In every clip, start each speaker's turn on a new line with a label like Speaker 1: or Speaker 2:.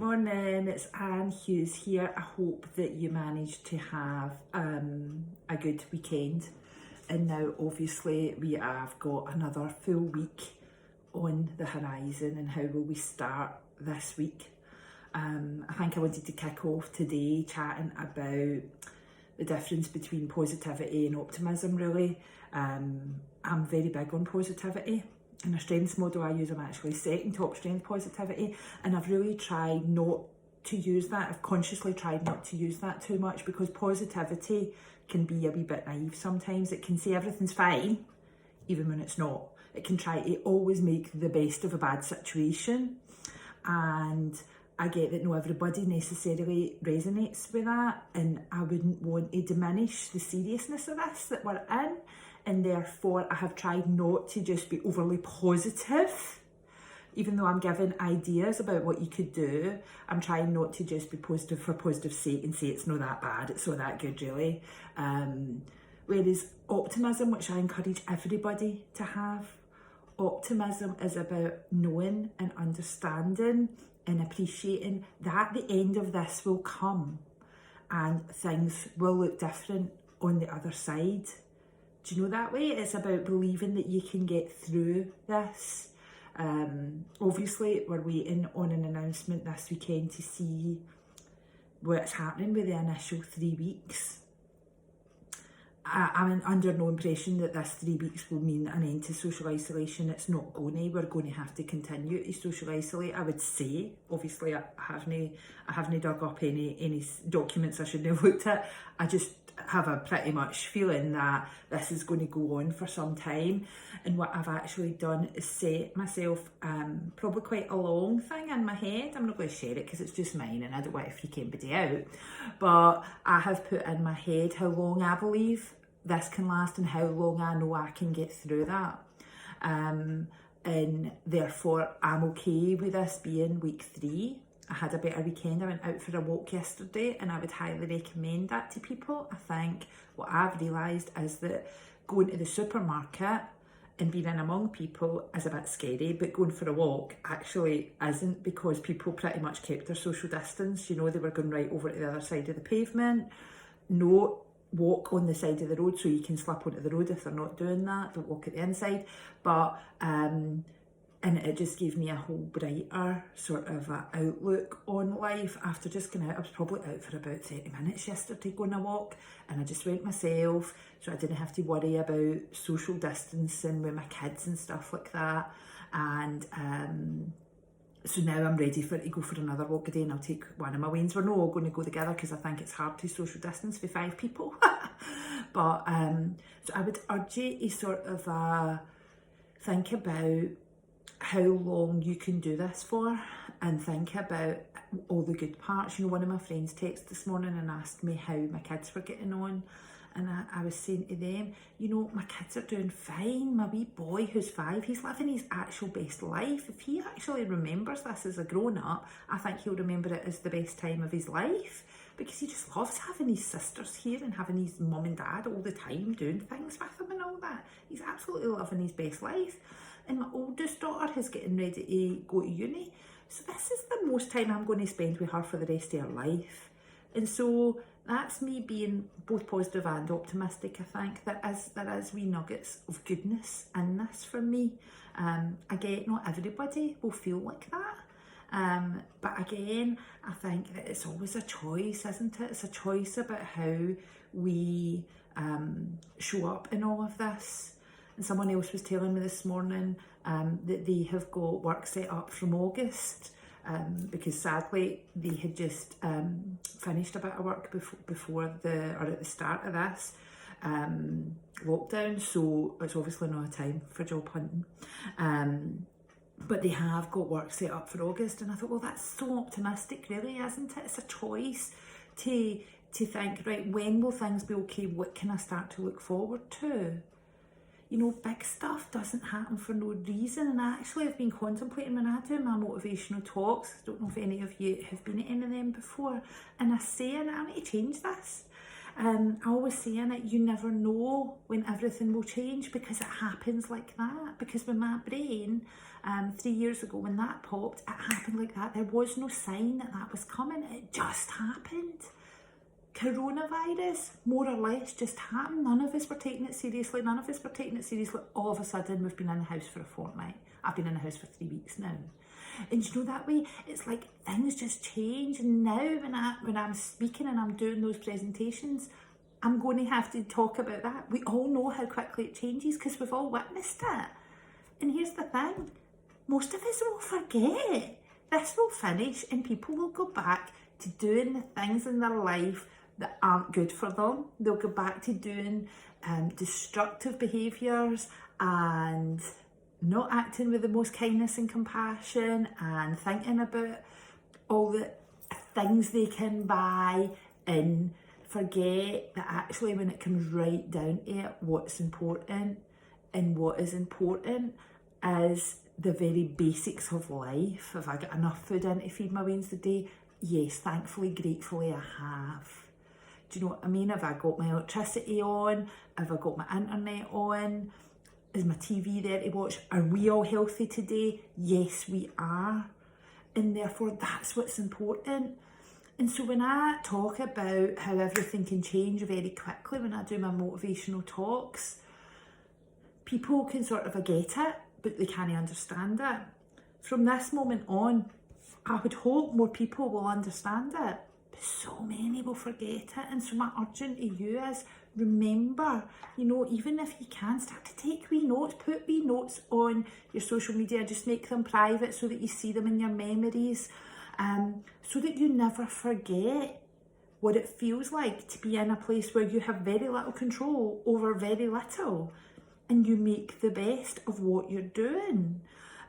Speaker 1: Morning, it's Anne Hughes here. I hope that you managed to have a good weekend. And now obviously we have got another full week on the horizon, and how will we start this week? I think I wanted to kick off today chatting about the difference between positivity and optimism really. I'm very big on positivity. In a strengths model I use, I'm actually second top strength positivity, and I've really tried not to use that. I've consciously tried not to use that too much, because positivity can be a wee bit naive sometimes. It can say everything's fine, even when it's not. It can try to always make the best of a bad situation, and I get that not everybody necessarily resonates with that, and I wouldn't want to diminish the seriousness of this that we're in. And therefore I have tried not to just be overly positive. Even though I'm giving ideas about what you could do, I'm trying not to just be positive for positive's sake and say it's not that bad, it's not that good really. Whereas optimism, which I encourage everybody to have, optimism is about knowing and understanding and appreciating that the end of this will come and things will look different on the other side. Do you know that way? It's about believing that you can get through this. Obviously, we're waiting on an announcement this weekend to see what's happening with the initial 3 weeks. I'm under no impression that this 3 weeks will mean an end to social isolation. It's not going to. We're going to have to continue to social isolate, I would say. Obviously, I haven't dug up any documents I shouldn't have looked at. I just have a pretty much feeling that this is going to go on for some time. And what I've actually done is set myself probably quite a long thing in my head. I'm not going to share it because it's just mine and I don't want to freak anybody out, but I have put in my head how long I believe this can last and how long I know I can get through that, and therefore I'm okay with this being week 3. I had a better weekend. I went out for a walk yesterday and I would highly recommend that to people. I think what I've realised is that going to the supermarket and being in among people is a bit scary, but going for a walk actually isn't, because people pretty much kept their social distance. You know, they were going right over to the other side of the pavement. No walk on the side of the road, so you can slip onto the road if they're not doing that. Don't walk at the inside. But and it just gave me a whole brighter sort of outlook on life after just going out. I was probably out for about 30 minutes yesterday going a walk, and I just went myself, so I didn't have to worry about social distancing with my kids and stuff like that. And so now I'm ready to go for another walk a day, and I'll take one of my wains. We're not all going to go together because I think it's hard to social distance with 5 people. But so I would urge you to sort of think about how long you can do this for, and think about all the good parts. You know, one of my friends texted this morning and asked me how my kids were getting on, and I was saying to them, you know, my kids are doing fine. My wee boy who's 5, he's living his actual best life. If he actually remembers this as a grown-up, I think he'll remember it as the best time of his life, because he just loves having his sisters here and having his mum and dad all the time doing things with him and all that. He's absolutely loving his best life. And my oldest daughter is getting ready to go to uni, so this is the most time I'm going to spend with her for the rest of her life. And so that's me being both positive and optimistic. I think there is wee nuggets of goodness in this for me. I get not everybody will feel like that, but again, I think that it's always a choice, isn't it? It's a choice about how we show up in all of this. And someone else was telling me this morning that they have got work set up from August, because sadly they had just finished a bit of work before at the start of this lockdown, so it's obviously not a time for job hunting. But they have got work set up for August, and I thought, well, that's so optimistic really, isn't it? It's a choice to think, right, when will things be okay? What can I start to look forward to? You know, big stuff doesn't happen for no reason. And I actually have been contemplating, when I do my motivational talks, I don't know if any of you have been at any of them before, and I say, and I need to change this, I always say in it, you never know when everything will change because it happens like that. Because with my brain, 3 years ago when that popped, it happened like that. There was no sign that that was coming. It just happened. Coronavirus, more or less, just happened. None of us were taking it seriously. All of a sudden, we've been in the house for a fortnight. I've been in the house for 3 weeks now. And you know, that way, it's like things just change. And now when I'm speaking and I'm doing those presentations, I'm going to have to talk about that. We all know how quickly it changes because we've all witnessed it. And here's the thing, most of us will forget. This will finish and people will go back to doing the things in their life that aren't good for them. They'll go back to doing destructive behaviours and not acting with the most kindness and compassion and thinking about all the things they can buy and forget that actually when it comes right down to it, what's important and what is important is the very basics of life. Have I got enough food in to feed my weans today? Yes, thankfully, gratefully I have. Do you know what I mean? Have I got my electricity on? Have I got my internet on? Is my TV there to watch? Are we all healthy today? Yes, we are. And therefore, that's what's important. And so when I talk about how everything can change very quickly, when I do my motivational talks, people can sort of get it, but they can't understand it. From this moment on, I would hope more people will understand it, but so many will forget it. And so my urging to you is, remember, you know, even if you can, start to take wee notes, put wee notes on your social media, just make them private so that you see them in your memories, so that you never forget what it feels like to be in a place where you have very little control over very little and you make the best of what you're doing.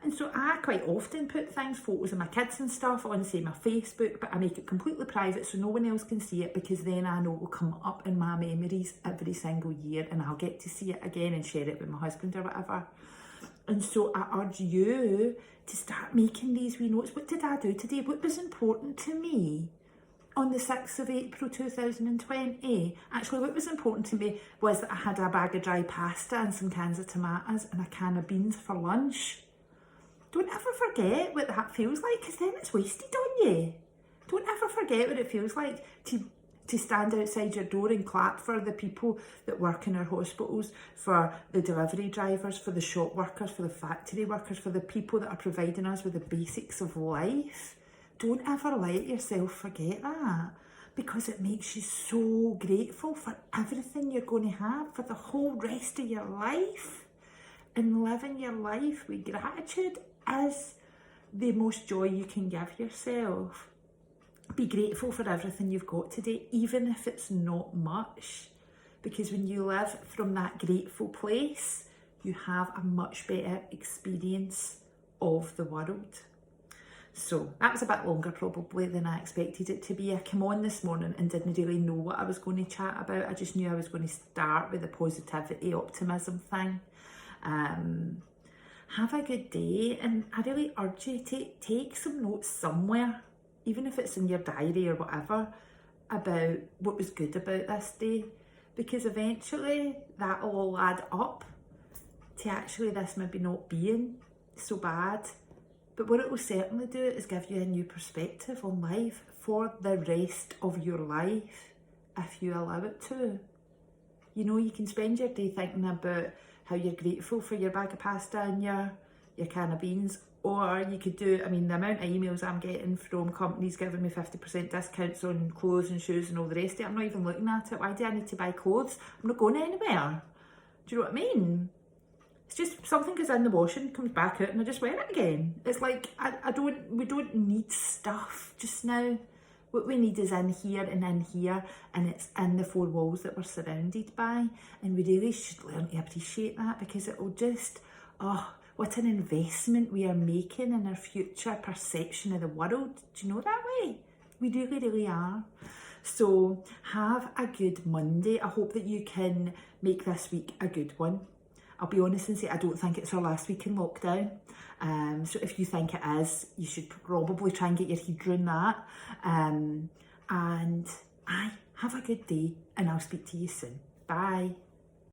Speaker 1: And so I quite often put things, photos of my kids and stuff on, say, my Facebook, but I make it completely private so no one else can see it, because then I know it will come up in my memories every single year and I'll get to see it again and share it with my husband or whatever. And so I urge you to start making these wee notes. What did I do today? What was important to me on the 6th of April 2020? Actually, what was important to me was that I had a bag of dry pasta and some cans of tomatoes and a can of beans for lunch. Don't ever forget what that feels like, because then it's wasted on you. Don't ever forget what it feels like to stand outside your door and clap for the people that work in our hospitals, for the delivery drivers, for the shop workers, for the factory workers, for the people that are providing us with the basics of life. Don't ever let yourself forget that, because it makes you so grateful for everything you're going to have for the whole rest of your life. And living your life with gratitude is the most joy you can give yourself. Be grateful for everything you've got today, even if it's not much, because when you live from that grateful place, you have a much better experience of the world. So that was a bit longer probably than I expected it to be. I came on this morning and didn't really know what I was going to chat about. I just knew I was going to start with the positivity, optimism thing. Have a good day, and I really urge you to take some notes somewhere, even if it's in your diary or whatever, about what was good about this day, because eventually that'll all add up to actually this maybe not being so bad. But what it will certainly do is give you a new perspective on life for the rest of your life, if you allow it to. You know, you can spend your day thinking about how you're grateful for your bag of pasta and your can of beans, or you could do, I mean, the amount of emails I'm getting from companies giving me 50% discounts on clothes and shoes and all the rest of it, I'm not even looking at it. Why do I need to buy clothes? I'm not going anywhere. Do you know what I mean? It's just something goes in the washing, comes back out, and I just wear it again. It's like, we don't need stuff just now. What we need is in here, and it's in the four walls that we're surrounded by. And we really should learn to appreciate that, because it will just, what an investment we are making in our future perception of the world. Do you know that way? We really, really are. So have a good Monday. I hope that you can make this week a good one. I'll be honest and say I don't think it's our last week in lockdown. So if you think it is, you should probably try and get your head around that. And Have a good day, and I'll speak to you soon. Bye.